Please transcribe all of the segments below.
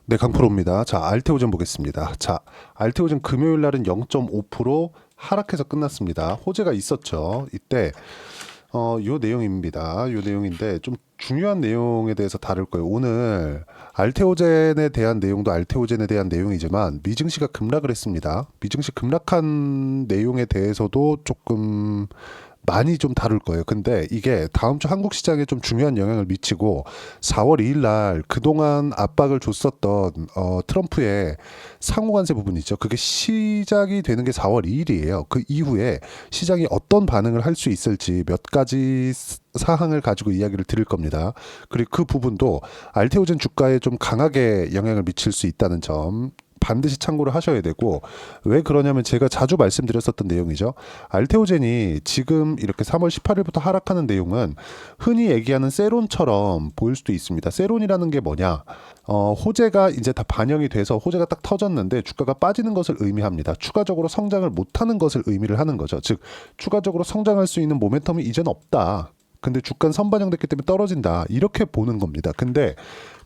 네, 강프로입니다. 자, 알테오젠 보겠습니다. 자, 알테오젠 금요일 날은 0.5% 하락해서 끝났습니다. 호재가 있었죠. 이때 요 내용입니다. 요 내용인데 좀 중요한 내용에 대해서 다룰 거예요. 오늘 알테오젠에 대한 내용도 알테오젠에 대한 내용이지만 미증시가 급락을 했습니다. 미증시 급락한 내용에 대해서도 조금 많이 좀 다룰 거예요. 근데 이게 다음 주 한국 시장에 좀 중요한 영향을 미치고 4월 2일 날 그동안 압박을 줬었던 트럼프의 상호관세 부분 있죠. 그게 시작이 되는 게 4월 2일이에요. 그 이후에 시장이 어떤 반응을 할 수 있을지 몇 가지 사항을 가지고 이야기를 드릴 겁니다. 그리고 그 부분도 알테오젠 주가에 좀 강하게 영향을 미칠 수 있다는 점 반드시 참고를 하셔야 되고, 왜 그러냐면 제가 자주 말씀드렸었던 내용이죠. 알테오젠이 지금 이렇게 3월 18일부터 하락하는 내용은 흔히 얘기하는 세론처럼 보일 수도 있습니다. 세론이라는 게 뭐냐? 호재가 이제 다 반영이 돼서 호재가 딱 터졌는데 주가가 빠지는 것을 의미합니다. 추가적으로 성장을 못하는 것을 의미를 하는 거죠. 즉 추가적으로 성장할 수 있는 모멘텀이 이제는 없다. 근데 주가는 선반영됐기 때문에 떨어진다. 이렇게 보는 겁니다. 근데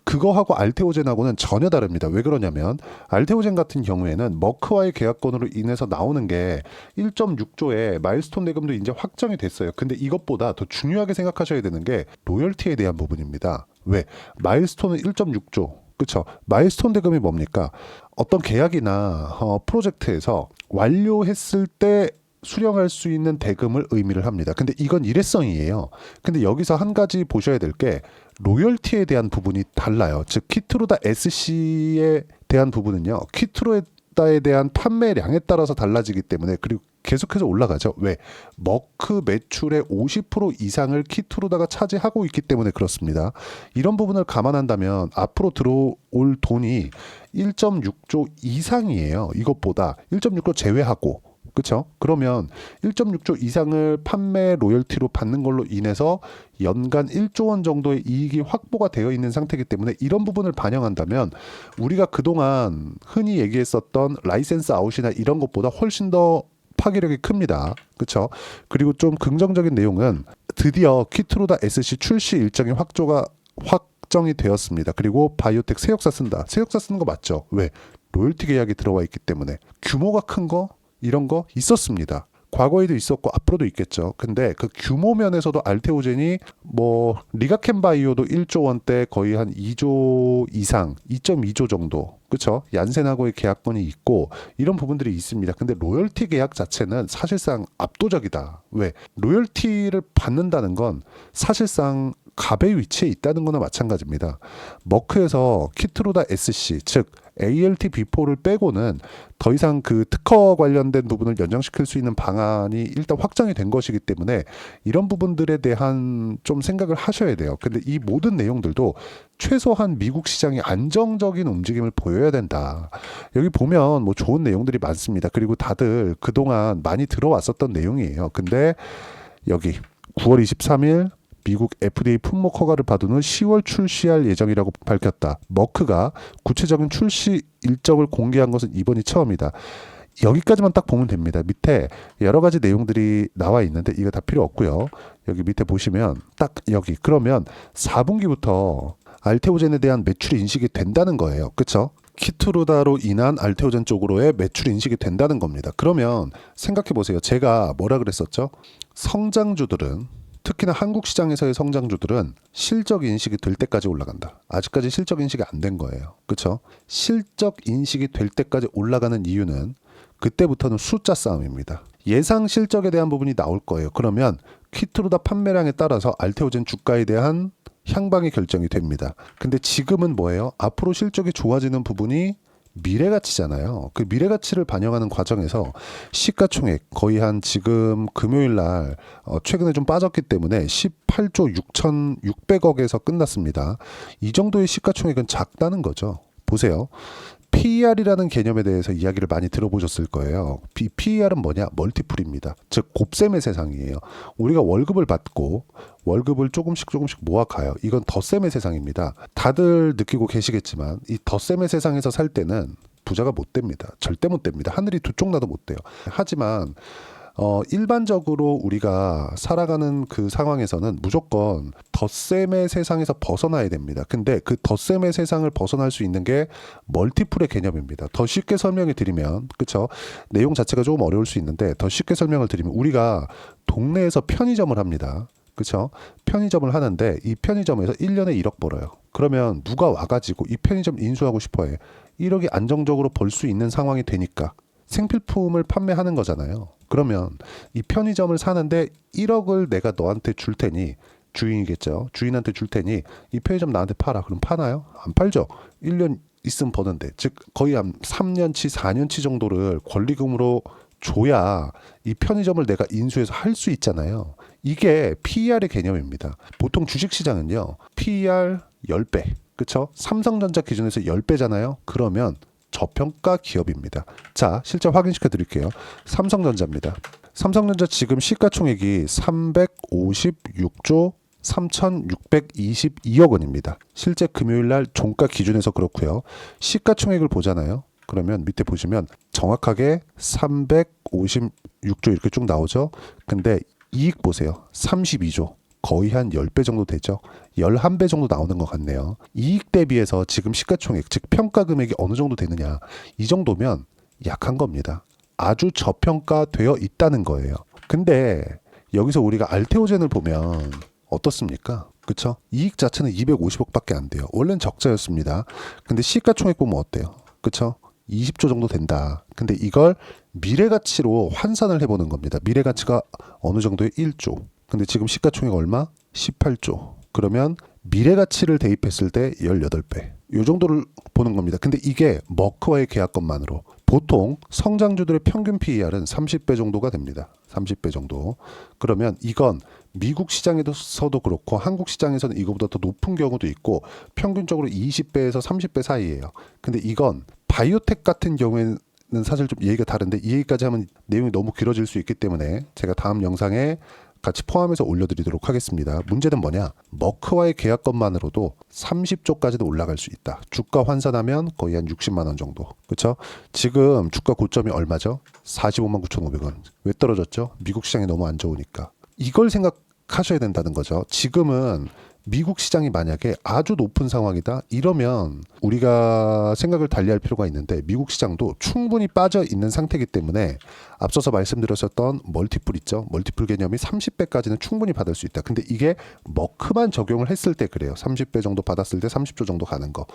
그거하고 알테오젠하고는 전혀 다릅니다. 왜 그러냐면 알테오젠 같은 경우에는 머크와의 계약권으로 인해서 나오는 게 1.6조의 마일스톤 대금도 이제 확정이 됐어요. 근데 이것보다 더 중요하게 생각하셔야 되는 게 로열티에 대한 부분입니다. 왜? 마일스톤은 1.6조. 그렇죠. 마일스톤 대금이 뭡니까? 어떤 계약이나 프로젝트에서 완료했을 때 수령할 수 있는 대금을 의미를 합니다. 근데 이건 일회성이에요. 근데 여기서 한 가지 보셔야 될 게 로열티에 대한 부분이 달라요. 즉 키트루다 SC에 대한 부분은요. 키트루다에 대한 판매량에 따라서 달라지기 때문에, 그리고 계속해서 올라가죠. 왜? 머크 매출의 50% 이상을 키트루다가 차지하고 있기 때문에 그렇습니다. 이런 부분을 감안한다면 앞으로 들어올 돈이 1.6조 이상이에요. 이것보다 1.6조 제외하고. 그렇죠? 그러면 1.6조 이상을 판매 로열티로 받는 걸로 인해서 연간 1조 원 정도의 이익이 확보가 되어 있는 상태이기 때문에 이런 부분을 반영한다면 우리가 그동안 흔히 얘기했었던 라이센스 아웃이나 이런 것보다 훨씬 더 파괴력이 큽니다. 그렇죠? 그리고 좀 긍정적인 내용은 드디어 키트루다 SC 출시 일정이 확정이 되었습니다. 그리고 바이오텍 세역사 쓴다. 세역사 쓰는 거 맞죠? 왜? 로열티 계약이 들어와 있기 때문에. 규모가 큰 거 이런 거 있었습니다. 과거에도 있었고 앞으로도 있겠죠. 근데 그 규모 면에서도 알테오젠이 뭐 리가켄바이오도 1조 원대 거의 한 2조 이상, 2.2조 정도. 그렇죠? 얀센하고의 계약권이 있고 이런 부분들이 있습니다. 근데 로열티 계약 자체는 사실상 압도적이다. 왜? 로열티를 받는다는 건 사실상 갑의 위치에 있다는 거나 마찬가지입니다. 머크에서 키트루다 SC, 즉 ALT B4를 빼고는 더 이상 그 특허 관련된 부분을 연장시킬 수 있는 방안이 일단 확정이 된 것이기 때문에 이런 부분들에 대한 좀 생각을 하셔야 돼요. 근데 이 모든 내용들도 최소한 미국 시장이 안정적인 움직임을 보여야 된다. 여기 보면 뭐 좋은 내용들이 많습니다. 그리고 다들 그동안 많이 들어왔었던 내용이에요. 근데 여기 9월 23일 미국 FDA 품목 허가를 받은 후 10월 출시할 예정이라고 밝혔다. 머크가 구체적인 출시 일정을 공개한 것은 이번이 처음이다. 여기까지만 딱 보면 됩니다. 밑에 여러 가지 내용들이 나와 있는데 이거 다 필요 없고요. 여기 밑에 보시면 딱 여기 그러면 4분기부터 알테오젠에 대한 매출이 인식이 된다는 거예요. 그렇죠? 키트루다로 인한 알테오젠 쪽으로의 매출 인식이 된다는 겁니다. 그러면 생각해 보세요. 제가 뭐라 그랬었죠? 성장주들은, 특히나 한국 시장에서의 성장주들은 실적 인식이 될 때까지 올라간다. 아직까지 실적 인식이 안 된 거예요. 그렇죠? 실적 인식이 될 때까지 올라가는 이유는 그때부터는 숫자 싸움입니다. 예상 실적에 대한 부분이 나올 거예요. 그러면 키트루다 판매량에 따라서 알테오젠 주가에 대한 향방이 결정이 됩니다. 근데 지금은 뭐예요? 앞으로 실적이 좋아지는 부분이 미래가치잖아요. 그 미래가치를 반영하는 과정에서 시가총액 거의 한 지금 금요일 날 최근에 좀 빠졌기 때문에 18조 6,600억에서 끝났습니다. 이 정도의 시가총액은 작다는 거죠. 보세요. PER이라는 개념에 대해서 이야기를 많이 들어보셨을 거예요. PER은 뭐냐? 멀티플입니다. 즉 곱셈의 세상이에요. 우리가 월급을 받고 월급을 조금씩 모아가요. 이건 덧셈의 세상입니다. 다들 느끼고 계시겠지만 이 덧셈의 세상에서 살 때는 부자가 못 됩니다. 절대 못 됩니다. 하늘이 두 쪽 나도 못 돼요. 하지만 일반적으로 우리가 살아가는 그 상황에서는 무조건 덧셈의 세상에서 벗어나야 됩니다. 근데 그 덧셈의 세상을 벗어날 수 있는 게 멀티플의 개념입니다. 더 쉽게 설명해 드리면, 그쵸? 내용 자체가 조금 어려울 수 있는데 더 쉽게 설명을 드리면 우리가 동네에서 편의점을 합니다. 그쵸? 편의점을 하는데 이 편의점에서 1년에 1억 벌어요. 그러면 누가 와가지고 이 편의점 인수하고 싶어 해. 1억이 안정적으로 벌 수 있는 상황이 되니까 생필품을 판매하는 거잖아요. 그러면 이 편의점을 사는데 1억을 내가 너한테 줄 테니, 주인이겠죠. 주인한테 줄 테니 이 편의점 나한테 팔아. 그럼 파나요? 안 팔죠. 1년 있으면 버는데. 즉 거의 한 3년치 4년치 정도를 권리금으로 줘야 이 편의점을 내가 인수해서 할 수 있잖아요. 이게 PER의 개념입니다. 보통 주식시장은요. PER 10배. 그쵸? 삼성전자 기준에서 10배잖아요. 그러면 저평가 기업입니다. 자, 실제 확인시켜 드릴게요. 삼성전자입니다. 삼성전자 지금 시가총액이 356조 3,622억 원입니다. 실제 금요일날 종가 기준에서 그렇고요. 시가총액을 보잖아요. 그러면 밑에 보시면 정확하게 356조 이렇게 쭉 나오죠. 근데 이익 보세요. 32조. 거의 한 10배 정도 되죠. 11배 정도 나오는 것 같네요. 이익 대비해서 지금 시가총액, 즉 평가 금액이 어느 정도 되느냐. 이 정도면 약한 겁니다. 아주 저평가되어 있다는 거예요. 근데 여기서 우리가 알테오젠을 보면 어떻습니까? 그쵸? 이익 자체는 250억밖에 안 돼요. 원래는 적자였습니다. 근데 시가총액 보면 어때요? 그쵸? 20조 정도 된다. 근데 이걸 미래가치로 환산을 해보는 겁니다. 미래가치가 어느 정도의 1조. 근데 지금 시가총액 얼마? 18조. 그러면 미래가치를 대입했을 때 18배. 이 정도를 보는 겁니다. 근데 이게 머크와의 계약건만으로 보통 성장주들의 평균 PER은 30배 정도가 됩니다. 30배 정도. 그러면 이건 미국 시장에서도 그렇고 한국 시장에서는 이거보다 더 높은 경우도 있고 평균적으로 20배에서 30배 사이예요. 근데 이건 바이오텍 같은 경우에는 사실 좀 얘기가 다른데 이 얘기까지 하면 내용이 너무 길어질 수 있기 때문에 제가 다음 영상에 같이 포함해서 올려드리도록 하겠습니다. 문제는 뭐냐? 머크와의 계약건만으로도 30조까지도 올라갈 수 있다. 주가 환산하면 거의 한 60만 원 정도. 그렇죠? 지금 주가 고점이 얼마죠? 45만 9,500원. 왜 떨어졌죠? 미국 시장이 너무 안 좋으니까. 이걸 생각하셔야 된다는 거죠. 지금은 미국 시장이 만약에 아주 높은 상황이다 이러면 우리가 생각을 달리할 필요가 있는데 미국 시장도 충분히 빠져 있는 상태이기 때문에 앞서서 말씀드렸었던 멀티플 있죠. 멀티플 개념이 30배까지는 충분히 받을 수 있다. 근데 이게 머크만 적용을 했을 때 그래요. 30배 정도 받았을 때 30조 정도 가는 거.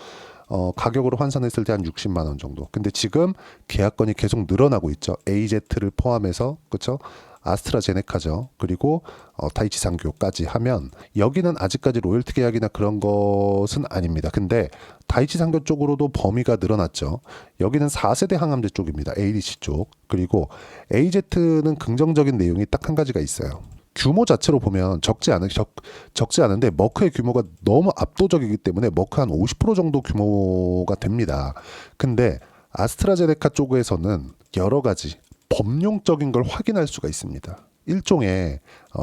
가격으로 환산했을 때 한 60만 원 정도. 근데 지금 계약건이 계속 늘어나고 있죠. AZ를 포함해서 그렇죠? 아스트라제네카죠. 그리고 다이치상교까지 하면 여기는 아직까지 로열티 계약이나 그런 것은 아닙니다. 근데 다이치상교 쪽으로도 범위가 늘어났죠. 여기는 4세대 항암제 쪽입니다. ADC 쪽. 그리고 AZ는 긍정적인 내용이 딱 한 가지가 있어요. 규모 자체로 보면 적지 않은데 머크의 규모가 너무 압도적이기 때문에 머크 한 50% 정도 규모가 됩니다. 근데 아스트라제네카 쪽에서는 여러 가지 범용적인 걸 확인할 수가 있습니다. 일종의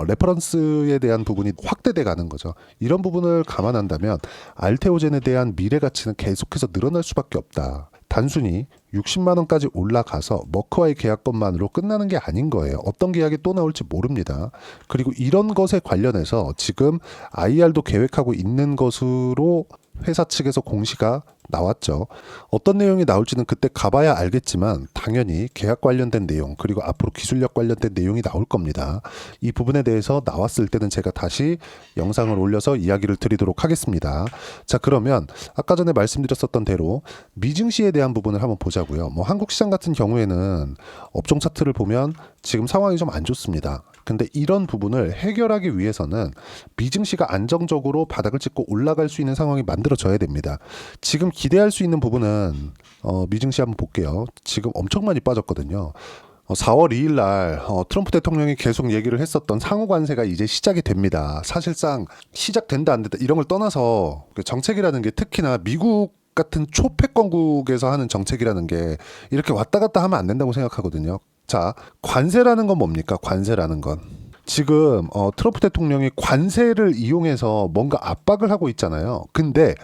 레퍼런스에 대한 부분이 확대돼 가는 거죠. 이런 부분을 감안한다면 알테오젠에 대한 미래 가치는 계속해서 늘어날 수밖에 없다. 단순히 60만 원까지 올라가서 머크와의 계약건만으로 끝나는 게 아닌 거예요. 어떤 계약이 또 나올지 모릅니다. 그리고 이런 것에 관련해서 지금 IR도 계획하고 있는 것으로 회사 측에서 공시가 나왔죠. 어떤 내용이 나올지는 그때 가봐야 알겠지만 당연히 계약 관련된 내용 그리고 앞으로 기술력 관련된 내용이 나올 겁니다. 이 부분에 대해서 나왔을 때는 제가 다시 영상을 올려서 이야기를 드리도록 하겠습니다. 자, 그러면 아까 전에 말씀드렸었던 대로 미증시에 대한 부분을 한번 보자고요. 뭐 한국 시장 같은 경우에는 업종 차트를 보면 지금 상황이 좀 안 좋습니다. 근데 이런 부분을 해결하기 위해서는 미증시가 안정적으로 바닥을 찍고 올라갈 수 있는 상황이 만들어져야 됩니다. 지금 기대할 수 있는 부분은 미증시 한번 볼게요. 지금 엄청 많이 빠졌거든요. 4월 2일 날 트럼프 대통령이 계속 얘기를 했었던 상호 관세가 이제 시작이 됩니다. 사실상 시작된다 안 된다 이런 걸 떠나서 정책이라는 게 특히나 미국 같은 초패권국에서 하는 정책이라는 게 이렇게 왔다 갔다 하면 안 된다고 생각하거든요. 자, 관세라는 건 뭡니까? 관세라는 건 지금 트럼프 대통령이 관세를 이용해서 뭔가 압박을 하고 있잖아요. 근데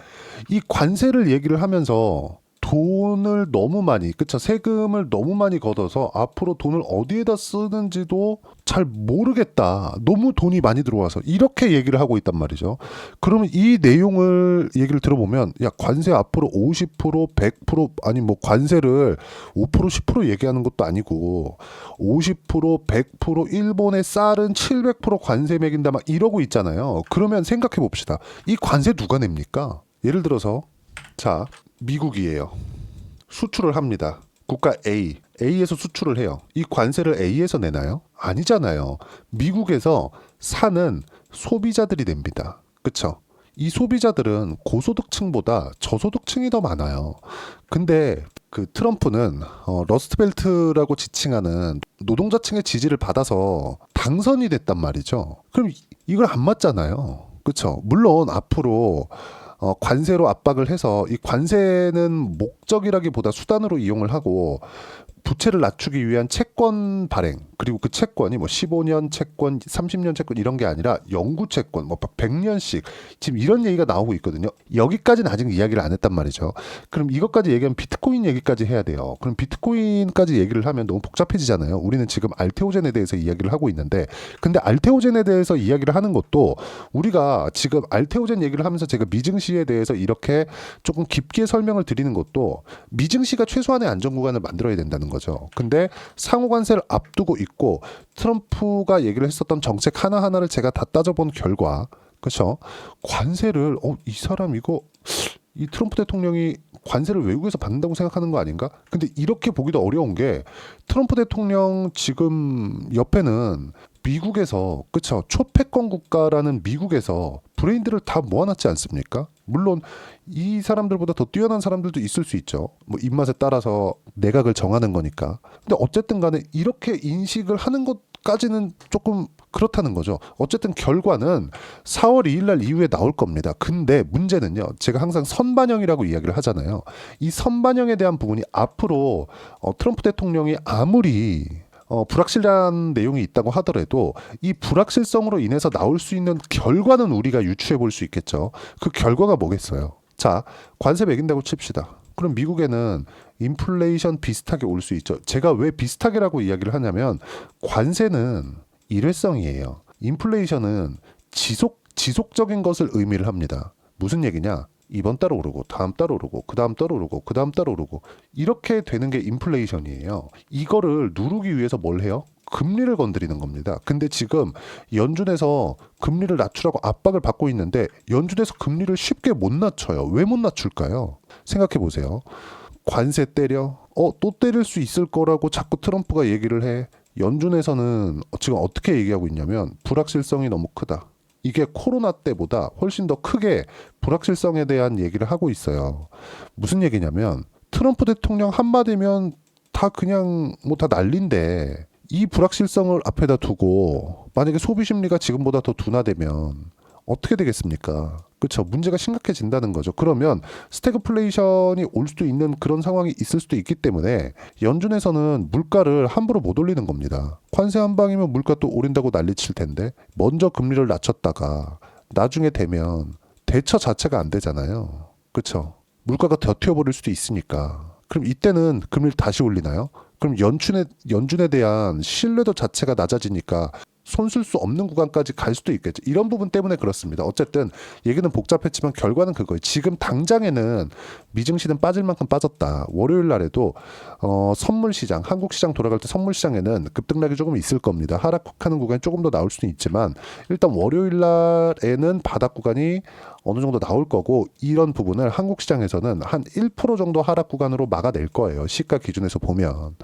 이 관세를 얘기를 하면서 돈을 너무 많이, 그쵸, 세금을 너무 많이 걷어서 앞으로 돈을 어디에다 쓰는지도 잘 모르겠다. 너무 돈이 많이 들어와서 이렇게 얘기를 하고 있단 말이죠. 그러면 이 내용을 얘기를 들어보면 야, 관세 앞으로 50%, 100% 아니 뭐 관세를 5%, 10% 얘기하는 것도 아니고 50%, 100% 일본의 쌀은 700% 관세 매긴다 막 이러고 있잖아요. 그러면 생각해 봅시다. 이 관세 누가 냅니까? 예를 들어서 자, 미국이에요. 수출을 합니다. 국가 A에서 수출을 해요. 이 관세를 A에서 내나요? 아니잖아요. 미국에서 사는 소비자들이 냅니다. 그쵸? 이 소비자들은 고소득층보다 저소득층이 더 많아요. 근데 그 트럼프는 러스트벨트라고 지칭하는 노동자층의 지지를 받아서 당선이 됐단 말이죠. 그럼 이걸 안 맞잖아요. 그쵸? 물론 앞으로 관세로 압박을 해서 이 관세는 목적이라기보다 수단으로 이용을 하고 부채를 낮추기 위한 채권 발행 그리고 그 채권이 뭐 15년 채권, 30년 채권 이런 게 아니라 영구 채권 뭐 100년씩 지금 이런 얘기가 나오고 있거든요. 여기까지는 아직 이야기를 안 했단 말이죠. 그럼 이것까지 얘기하면 비트코인 얘기까지 해야 돼요. 그럼 비트코인까지 얘기를 하면 너무 복잡해지잖아요. 우리는 지금 알테오젠에 대해서 이야기를 하고 있는데 근데 알테오젠에 대해서 이야기를 하는 것도 우리가 지금 알테오젠 얘기를 하면서 제가 미증시에 대해서 이렇게 조금 깊게 설명을 드리는 것도 미증시가 최소한의 안전 구간을 만들어야 된다는 거죠. 근데 상호 관세를 앞두고 있고 트럼프가 얘기를 했었던 정책 하나하나를 제가 다 따져본 결과 그렇죠? 관세를 이 사람 이거 이 트럼프 대통령이 관세를 외국에서 받는다고 생각하는 거 아닌가? 근데 이렇게 보기도 어려운 게 트럼프 대통령 지금 옆에는 미국에서 그쵸 초패권 국가라는 미국에서 브레인들을 다 모아놨지 않습니까? 물론 이 사람들보다 더 뛰어난 사람들도 있을 수 있죠. 뭐 입맛에 따라서 내각을 정하는 거니까. 근데 어쨌든 간에 이렇게 인식을 하는 것까지는 조금 그렇다는 거죠. 어쨌든 결과는 4월 2일 날 이후에 나올 겁니다. 근데 문제는요. 제가 항상 선반영이라고 이야기를 하잖아요. 이 선반영에 대한 부분이 앞으로 트럼프 대통령이 아무리 불확실한 내용이 있다고 하더라도 이 불확실성으로 인해서 나올 수 있는 결과는 우리가 유추해 볼 수 있겠죠. 그 결과가 뭐겠어요? 자, 관세 매긴다고 칩시다. 그럼 미국에는 인플레이션 비슷하게 올 수 있죠. 제가 왜 비슷하게라고 이야기를 하냐면 관세는 일회성이에요. 인플레이션은 지속적인 것을 의미를 합니다. 무슨 얘기냐? 이번 달 오르고 다음 달 오르고 그 다음 달 오르고 그 다음 달 오르고 이렇게 되는 게 인플레이션이에요. 이거를 누르기 위해서 뭘 해요? 금리를 건드리는 겁니다. 근데 지금 연준에서 금리를 낮추라고 압박을 받고 있는데 연준에서 금리를 쉽게 못 낮춰요. 왜 못 낮출까요? 생각해 보세요. 관세 때려? 또 때릴 수 있을 거라고 자꾸 트럼프가 얘기를 해. 연준에서는 지금 어떻게 얘기하고 있냐면 불확실성이 너무 크다. 이게 코로나 때보다 훨씬 더 크게 불확실성에 대한 얘기를 하고 있어요. 무슨 얘기냐면 트럼프 대통령 한마디면 다 그냥 뭐 다 난린데 이 불확실성을 앞에다 두고 만약에 소비 심리가 지금보다 더 둔화되면 어떻게 되겠습니까? 그렇죠. 문제가 심각해진다는 거죠. 그러면 스태그플레이션이 올 수도 있는 그런 상황이 있을 수도 있기 때문에 연준에서는 물가를 함부로 못 올리는 겁니다. 관세 한 방이면 물가 또 오른다고 난리칠 텐데 먼저 금리를 낮췄다가 나중에 되면 대처 자체가 안 되잖아요. 그렇죠. 물가가 더 튀어버릴 수도 있으니까. 그럼 이때는 금리를 다시 올리나요? 그럼 연준에 대한 신뢰도 자체가 낮아지니까 손쓸 수 없는 구간까지 갈 수도 있겠죠. 이런 부분 때문에 그렇습니다. 어쨌든 얘기는 복잡했지만 결과는 그거예요. 지금 당장에는 미증시는 빠질 만큼 빠졌다. 월요일 날에도 선물 시장, 한국 시장 돌아갈 때 선물 시장에는 급등락이 조금 있을 겁니다. 하락하는 구간이 조금 더 나올 수는 있지만 일단 월요일 날에는 바닥 구간이 어느 정도 나올 거고 이런 부분을 한국 시장에서는 한 1% 정도 하락 구간으로 막아낼 거예요. 시가 기준에서 보면.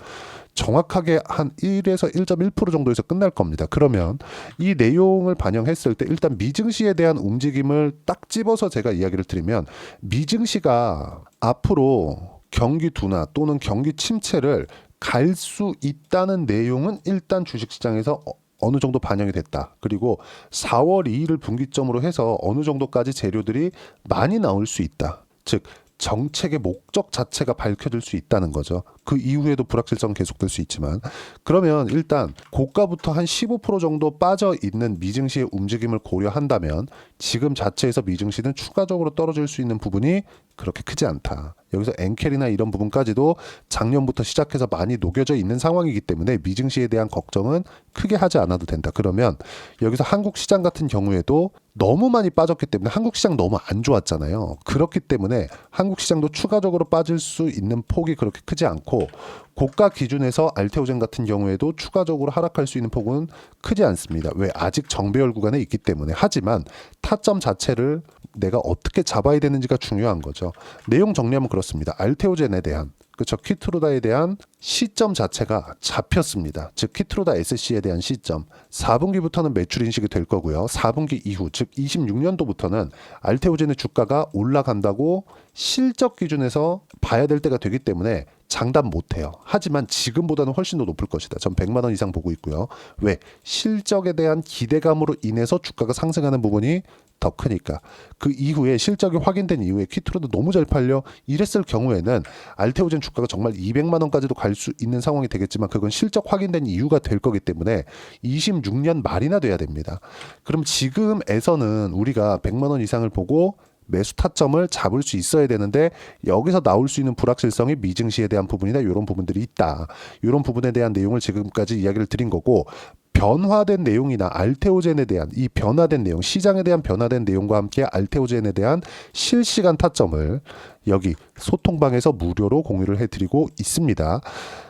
정확하게 한 1에서 1.1% 정도에서 끝날 겁니다. 그러면 이 내용을 반영했을 때 일단 미증시에 대한 움직임을 딱 집어서 제가 이야기를 드리면 미증시가 앞으로 경기 둔화 또는 경기 침체를 갈 수 있다는 내용은 일단 주식시장에서 어느 정도 반영이 됐다. 그리고 4월 2일을 분기점으로 해서 어느 정도까지 재료들이 많이 나올 수 있다. 즉 정책의 목적 자체가 밝혀질 수 있다는 거죠. 그 이후에도 불확실성 계속될 수 있지만 그러면 일단 고가부터 한 15% 정도 빠져 있는 미증시의 움직임을 고려한다면 지금 자체에서 미증시는 추가적으로 떨어질 수 있는 부분이 그렇게 크지 않다. 여기서 엔켈이나 이런 부분까지도 작년부터 시작해서 많이 녹여져 있는 상황이기 때문에 미증시에 대한 걱정은 크게 하지 않아도 된다. 그러면 여기서 한국 시장 같은 경우에도 너무 많이 빠졌기 때문에 한국 시장 너무 안 좋았잖아요. 그렇기 때문에 한국 시장도 추가적으로 빠질 수 있는 폭이 그렇게 크지 않고 고가 기준에서 알테오젠 같은 경우에도 추가적으로 하락할 수 있는 폭은 크지 않습니다. 왜? 아직 정배열 구간에 있기 때문에. 하지만 타점 자체를 내가 어떻게 잡아야 되는지가 중요한 거죠. 내용 정리하면 그렇습니다. 알테오젠에 대한 그렇죠. 키트루다에 대한 시점 자체가 잡혔습니다. 즉 키트루다 SC에 대한 시점 4분기부터는 매출 인식이 될 거고요. 4분기 이후 즉 26년도부터는 알테오젠의 주가가 올라간다고 실적 기준에서 봐야 될 때가 되기 때문에 장담 못해요. 하지만 지금보다는 훨씬 더 높을 것이다. 전 100만 원 이상 보고 있고요. 왜? 실적에 대한 기대감으로 인해서 주가가 상승하는 부분이 더 크니까. 그 이후에 실적이 확인된 이후에 키트루도 너무 잘 팔려 이랬을 경우에는 알테오젠 주가가 정말 200만 원까지도 갈 수 있는 상황이 되겠지만 그건 실적 확인된 이유가 될 거기 때문에 26년 말이나 돼야 됩니다. 그럼 지금에서는 우리가 100만 원 이상을 보고 매수 타점을 잡을 수 있어야 되는데 여기서 나올 수 있는 불확실성이 미증시에 대한 부분이나 이런 부분들이 있다. 이런 부분에 대한 내용을 지금까지 이야기를 드린 거고 변화된 내용이나 알테오젠에 대한 이 변화된 내용, 시장에 대한 변화된 내용과 함께 알테오젠에 대한 실시간 타점을 여기 소통방에서 무료로 공유를 해드리고 있습니다.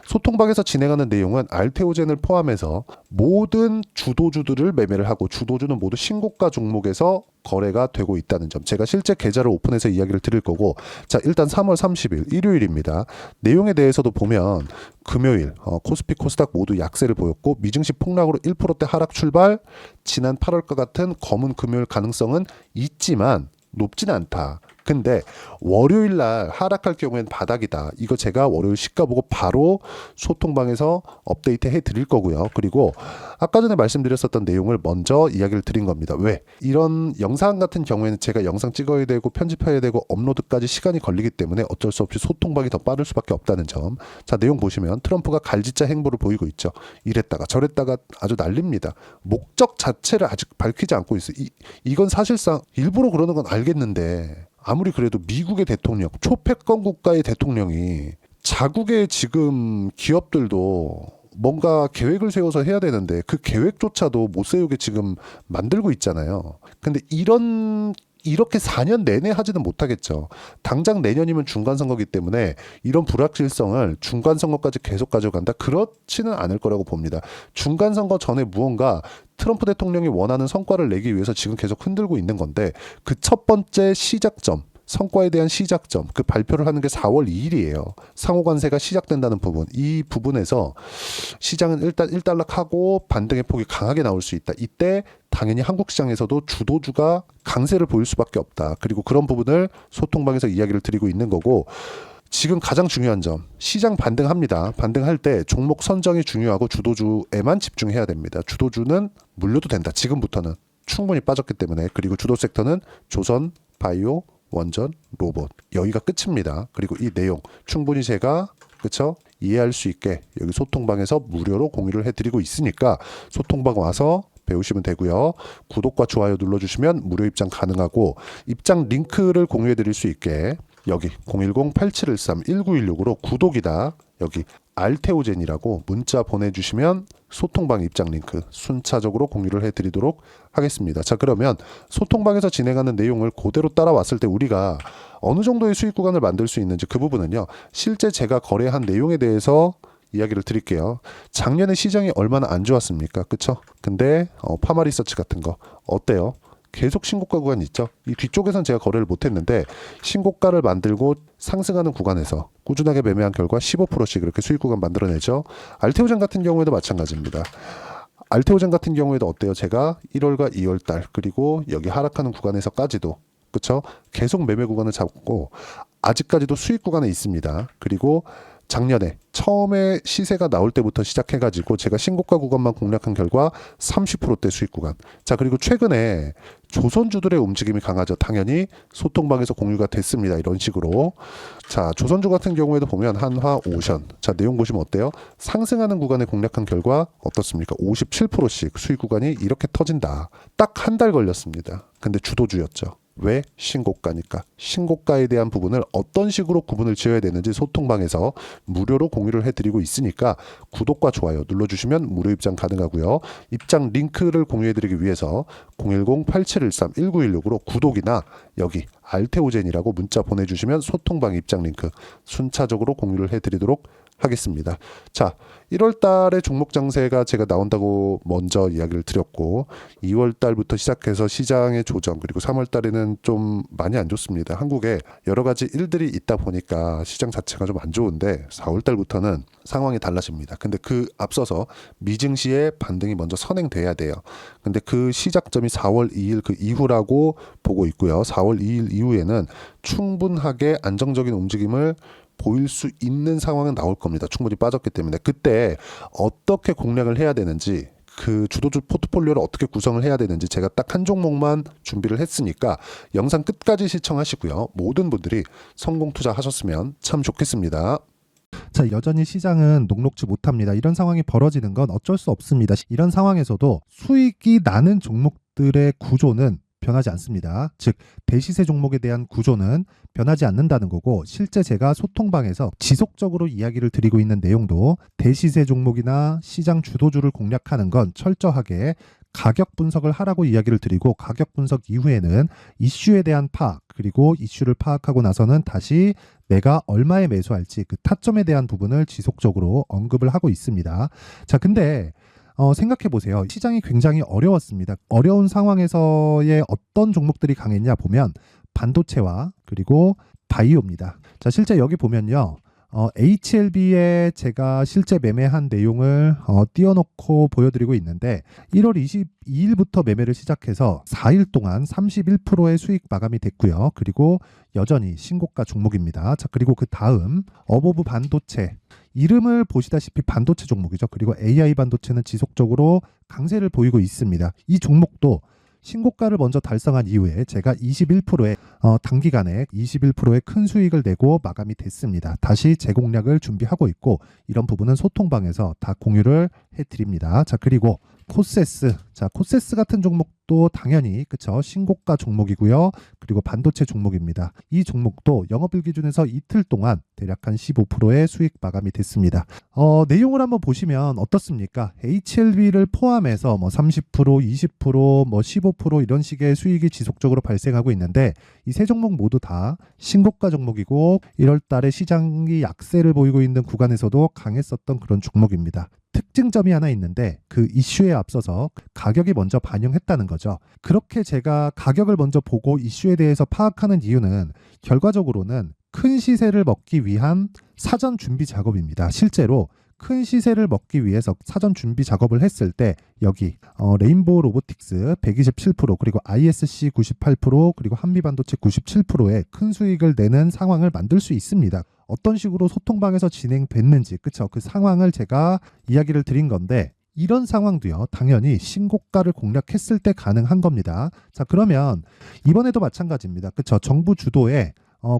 소통방에서 진행하는 내용은 알테오젠을 포함해서 모든 주도주들을 매매를 하고 주도주는 모두 신고가 종목에서 거래가 되고 있다는 점. 제가 실제 계좌를 오픈해서 이야기를 드릴 거고 자 일단 3월 30일 일요일입니다. 내용에 대해서도 보면 금요일 코스피 코스닥 모두 약세를 보였고 미증시 폭락으로 1%대 하락 출발 지난 8월과 같은 검은 금요일 가능성은 있지만 높진 않다. 근데 월요일 날 하락할 경우엔 바닥이다. 이거 제가 월요일 시가 보고 바로 소통방에서 업데이트 해 드릴 거고요. 그리고 아까 전에 말씀드렸었던 내용을 먼저 이야기를 드린 겁니다. 왜? 이런 영상 같은 경우에는 제가 영상 찍어야 되고 편집해야 되고 업로드까지 시간이 걸리기 때문에 어쩔 수 없이 소통방이 더 빠를 수밖에 없다는 점. 자, 내용 보시면 트럼프가 갈짓자 행보를 보이고 있죠. 이랬다가 저랬다가 아주 난립니다. 목적 자체를 아직 밝히지 않고 있어요. 이건 사실상 일부러 그러는 건 알겠는데 아무리 그래도 미국의 대통령, 초패권 국가의 대통령이 자국의 지금 기업들도 뭔가 계획을 세워서 해야 되는데 그 계획조차도 못 세우게 지금 만들고 있잖아요. 근데 이렇게 4년 내내 하지는 못하겠죠. 당장 내년이면 중간선거기 때문에 이런 불확실성을 중간선거까지 계속 가져간다? 그렇지는 않을 거라고 봅니다. 중간선거 전에 무언가 트럼프 대통령이 원하는 성과를 내기 위해서 지금 계속 흔들고 있는 건데 그 첫 번째 시작점 성과에 대한 시작점 그 발표를 하는 게 4월 2일이에요. 상호관세가 시작된다는 부분 이 부분에서 시장은 일단 일단락하고 반등의 폭이 강하게 나올 수 있다. 이때 당연히 한국 시장에서도 주도주가 강세를 보일 수밖에 없다. 그리고 그런 부분을 소통방에서 이야기를 드리고 있는 거고 지금 가장 중요한 점 시장 반등합니다. 반등할 때 종목 선정이 중요하고 주도주에만 집중해야 됩니다. 주도주는 물려도 된다. 지금부터는 충분히 빠졌기 때문에 그리고 주도 섹터는 조선, 바이오, 원전, 로봇 여기가 끝입니다. 그리고 이 내용 충분히 제가 그쵸 이해할 수 있게 여기 소통방에서 무료로 공유를 해드리고 있으니까 소통방 와서 배우시면 되고요. 구독과 좋아요 눌러주시면 무료 입장 가능하고 입장 링크를 공유해드릴 수 있게 여기 010-8713-1916으로 구독이다 여기 알테오젠이라고 문자 보내주시면 소통방 입장 링크 순차적으로 공유를 해드리도록 하겠습니다. 자 그러면 소통방에서 진행하는 내용을 그대로 따라왔을 때 우리가 어느 정도의 수익 구간을 만들 수 있는지 그 부분은요. 실제 제가 거래한 내용에 대해서 이야기를 드릴게요. 작년에 시장이 얼마나 안 좋았습니까? 그쵸? 근데 파마리서치 같은 거 어때요? 계속 신고가 구간 있죠. 이 뒤쪽에선 제가 거래를 못했는데 신고가를 만들고 상승하는 구간에서 꾸준하게 매매한 결과 15%씩 이렇게 수익 구간 만들어내죠. 알테오젠 같은 경우에도 마찬가지입니다. 알테오젠 같은 경우에도 어때요? 제가 1월과 2월달 그리고 여기 하락하는 구간에서까지도 그쵸? 계속 매매 구간을 잡고 아직까지도 수익 구간에 있습니다. 그리고 작년에 처음에 시세가 나올 때부터 시작해가지고 제가 신고가 구간만 공략한 결과 30%대 수익 구간. 자 그리고 최근에 조선주들의 움직임이 강하죠. 당연히 소통방에서 공유가 됐습니다. 이런 식으로. 자 조선주 같은 경우에도 보면 한화, 오션. 자 내용 보시면 어때요? 상승하는 구간에 공략한 결과 어떻습니까? 57%씩 수익 구간이 이렇게 터진다. 딱 한 달 걸렸습니다. 근데 주도주였죠. 왜? 신고가니까. 신고가에 대한 부분을 어떤 식으로 구분을 지어야 되는지 소통방에서 무료로 공유를 해드리고 있으니까 구독과 좋아요 눌러주시면 무료 입장 가능하고요. 입장 링크를 공유해드리기 위해서 010-8713-1916으로 구독이나 여기 알테오젠이라고 문자 보내주시면 소통방 입장 링크 순차적으로 공유를 해드리도록 하겠습니다. 자, 1월 달에 종목 장세가 제가 나온다고 먼저 이야기를 드렸고 2월 달부터 시작해서 시장의 조정 그리고 3월 달에는 좀 많이 안 좋습니다. 한국에 여러 가지 일들이 있다 보니까 시장 자체가 좀 안 좋은데 4월 달부터는 상황이 달라집니다. 근데 그 앞서서 미증시의 반등이 먼저 선행돼야 돼요. 근데 그 시작점이 4월 2일 그 이후라고 보고 있고요. 4월 2일 이후에는 충분하게 안정적인 움직임을 보일 수 있는 상황은 나올 겁니다. 충분히 빠졌기 때문에 그때 어떻게 공략을 해야 되는지 그 주도주 포트폴리오를 어떻게 구성을 해야 되는지 제가 딱 한 종목만 준비를 했으니까 영상 끝까지 시청하시고요. 모든 분들이 성공 투자하셨으면 참 좋겠습니다. 자, 여전히 시장은 녹록지 못합니다. 이런 상황이 벌어지는 건 어쩔 수 없습니다. 이런 상황에서도 수익이 나는 종목들의 구조는 변하지 않습니다. 즉 대시세 종목에 대한 구조는 변하지 않는다는 거고 실제 제가 소통방에서 지속적으로 이야기를 드리고 있는 내용도 대시세 종목이나 시장 주도주를 공략하는 건 철저하게 가격 분석을 하라고 이야기를 드리고 가격 분석 이후에는 이슈에 대한 파악 그리고 이슈를 파악하고 나서는 다시 내가 얼마에 매수할지 그 타점에 대한 부분을 지속적으로 언급을 하고 있습니다. 자, 근데 생각해 보세요. 시장이 굉장히 어려웠습니다. 어려운 상황에서의 어떤 종목들이 강했냐 보면 반도체와 그리고 바이오입니다. 자, 실제 여기 보면요. HLB에 제가 실제 매매한 내용을 띄워놓고 보여드리고 있는데 1월 22일부터 매매를 시작해서 4일 동안 31%의 수익 마감이 됐고요. 그리고 여전히 신고가 종목입니다. 자, 그리고 그 다음 어보브 반도체 이름을 보시다시피 반도체 종목이죠. 그리고 AI 반도체는 지속적으로 강세를 보이고 있습니다. 이 종목도 신고가를 먼저 달성한 이후에 제가 21%의 단기간에 21%의 큰 수익을 내고 마감이 됐습니다. 다시 재공략을 준비하고 있고 이런 부분은 소통방에서 다 공유를 해드립니다. 자, 그리고 코세스. 자, 코세스 같은 종목도 당연히 그쵸 신고가 종목이고요. 그리고 반도체 종목입니다. 이 종목도 영업일 기준에서 이틀 동안 대략 한 15%의 수익 마감이 됐습니다. 내용을 한번 보시면 어떻습니까? HLB를 포함해서 뭐 30%, 20%, 뭐 15% 이런 식의 수익이 지속적으로 발생하고 있는데 이 세 종목 모두 다 신고가 종목이고 1월 달에 시장이 약세를 보이고 있는 구간에서도 강했었던 그런 종목입니다. 특징점이 하나 있는데 그 이슈에 앞서서 가격이 먼저 반영했다는 거죠. 그렇게 제가 가격을 먼저 보고 이슈에 대해서 파악하는 이유는 결과적으로는 큰 시세를 먹기 위한 사전 준비 작업입니다. 실제로 큰 시세를 먹기 위해서 사전 준비 작업을 했을 때 여기 레인보우 로보틱스 127% 그리고 ISC 98% 그리고 한미반도체 97%의 큰 수익을 내는 상황을 만들 수 있습니다. 어떤 식으로 소통방에서 진행됐는지 그쵸? 그 상황을 제가 이야기를 드린 건데 이런 상황도요 당연히 신고가를 공략했을 때 가능한 겁니다. 자, 그러면 이번에도 마찬가지입니다. 그쵸? 정부 주도의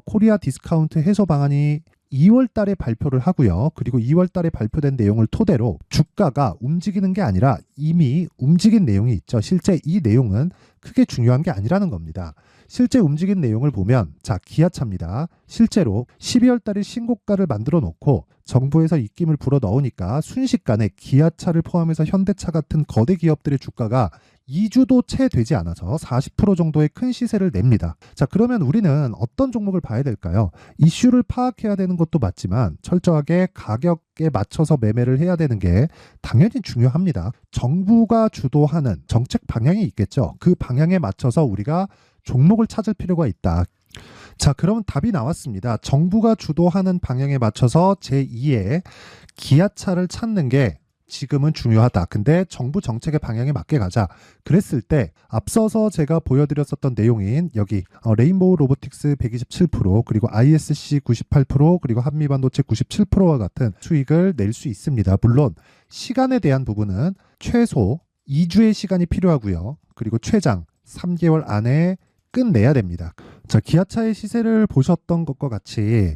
코리아 디스카운트 해소 방안이 2월 달에 발표를 하고요. 그리고 2월 달에 발표된 내용을 토대로 주가가 움직이는 게 아니라 이미 움직인 내용이 있죠. 실제 이 내용은 크게 중요한 게 아니라는 겁니다. 실제 움직인 내용을 보면 자, 기아차입니다. 실제로 12월 달에 신고가를 만들어 놓고 정부에서 입김을 불어 넣으니까 순식간에 기아차를 포함해서 현대차 같은 거대 기업들의 주가가 2주도 채 되지 않아서 40% 정도의 큰 시세를 냅니다. 자, 그러면 우리는 어떤 종목을 봐야 될까요? 이슈를 파악해야 되는 것도 맞지만 철저하게 가격에 맞춰서 매매를 해야 되는 게 당연히 중요합니다. 정부가 주도하는 정책 방향이 있겠죠. 그 방향에 맞춰서 우리가 종목을 찾을 필요가 있다. 자, 그러면 답이 나왔습니다. 정부가 주도하는 방향에 맞춰서 제2의 기아차를 찾는 게 지금은 중요하다. 근데 정부 정책의 방향에 맞게 가자. 그랬을 때 앞서서 제가 보여드렸었던 내용인 여기 레인보우 로보틱스 127% 그리고 ISC 98% 그리고 한미반도체 97%와 같은 수익을 낼 수 있습니다. 물론 시간에 대한 부분은 최소 2주의 시간이 필요하고요. 그리고 최장 3개월 안에 끝내야 됩니다. 자, 기아차의 시세를 보셨던 것과 같이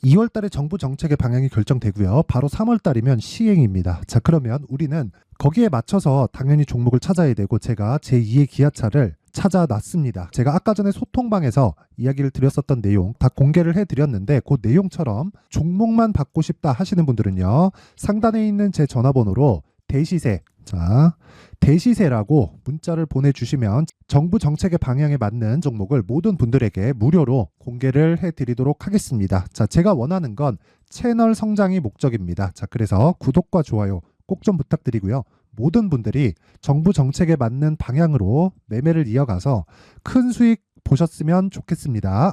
2월 달에 정부 정책의 방향이 결정되고요. 바로 3월 달이면 시행입니다. 자, 그러면 우리는 거기에 맞춰서 당연히 종목을 찾아야 되고 제가 제2의 기아차를 찾아놨습니다. 제가 아까 전에 소통방에서 이야기를 드렸었던 내용 다 공개를 해드렸는데 그 내용처럼 종목만 받고 싶다 하시는 분들은요. 상단에 있는 제 전화번호로 대시세, 자, 대시세라고 문자를 보내주시면 정부 정책의 방향에 맞는 종목을 모든 분들에게 무료로 공개를 해드리도록 하겠습니다. 자, 제가 원하는 건 채널 성장이 목적입니다. 자, 그래서 구독과 좋아요 꼭 좀 부탁드리고요. 모든 분들이 정부 정책에 맞는 방향으로 매매를 이어가서 큰 수익 보셨으면 좋겠습니다.